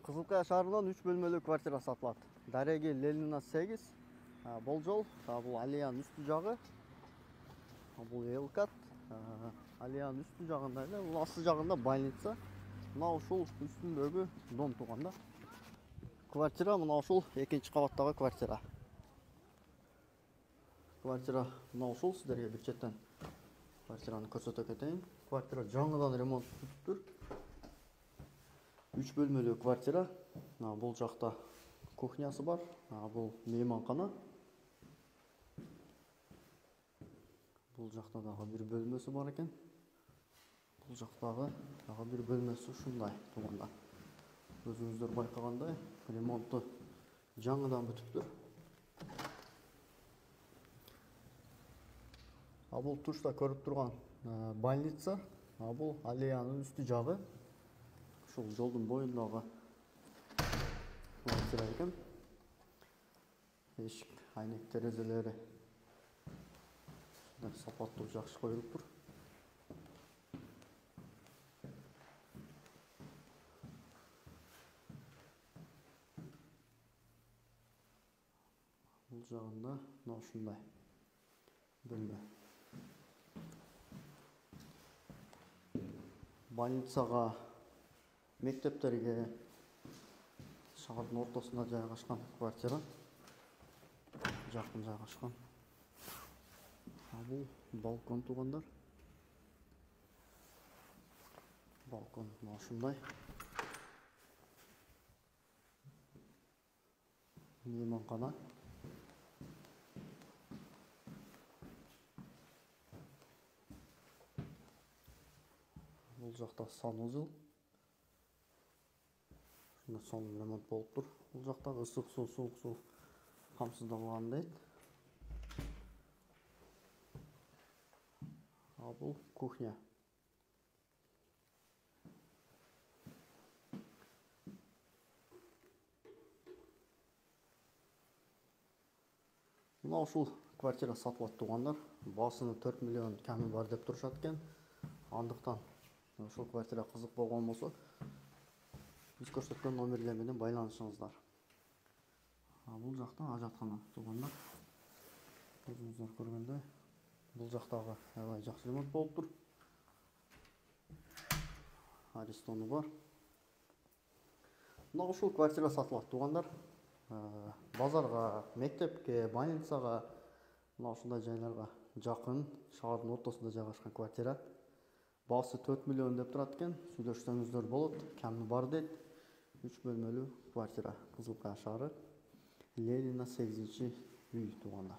Кызылкая шаарынан 3 бөлмөлүү квартира сатылат. Дареги Ленина 8. Болжол, бул аллеянын үстү жагы. Бул Элкат. Аллеянын үстү жагында эле, бул асты жагында больница. Мына ушул үстүндөгү дом тууганда. Квартира мына ушул экинчи кабаттагы квартира. Квартира мына ушул, сиздерге бир четтен квартираны көрсөтө кетейин. Квартира жаңыдан ремонт бүтүптүр. 3 бөлмөлүү квартира. Бул жакта кухнясы бар. Бул мейманкана. Бул жакта дагы бир бөлмөсү бар экен. Бул жактагы дагы бир бөлмөсү ушундай тууганда. Өзүңүздөр байкагандай, ремонтту жаңыдан бүтүптүр. Бул тушта көрүп турган больница. Бул аллеянын үстү жагы. Ушул жолдун боюндагы квартира экен. Эшик, айнек терезелери сапаттуу, жакшы коюлуптур. Бул жагында мына ушундай бөлмө. Больницага, мектептерге, шаардын ортосунда жайгашкан квартира. Жакын жайгашкан. Бул балкон туугандар. Балкон мына ушундай. Мейманкана. Бул жакта санузел. Ушунда сонун ремонт болуптур. Бул жакта ысык суу, суук суу камсыздалган дейт. Бул кухня. Мына ушул квартира сатылат туугандар. Баасыны 4 миллион ками бар деп турушат экен. Андыктан ушул квартира кызык болгон болсо, биз көрсөткөн номерлер менен байланышыңыздар. Бул жакта ажаткана туугандар. Өзүңүздөр көргөндөй, бул жактагы аябай жакшы ремонт болуптур. Аристону бар. Мына ушул квартира сатылат туугандар. Базарга, мектепке, больницага, мына ушундай жайларга жакын, шаардын ортосунда жайгашкан квартира. Баасы 4 миллион деп турат экен. Сүйлөшсөңүздөр болот. Ками бар дейт. 3 бөлмөлүү квартира. Кызылкая шаары. Ленина 8-үй туугандар.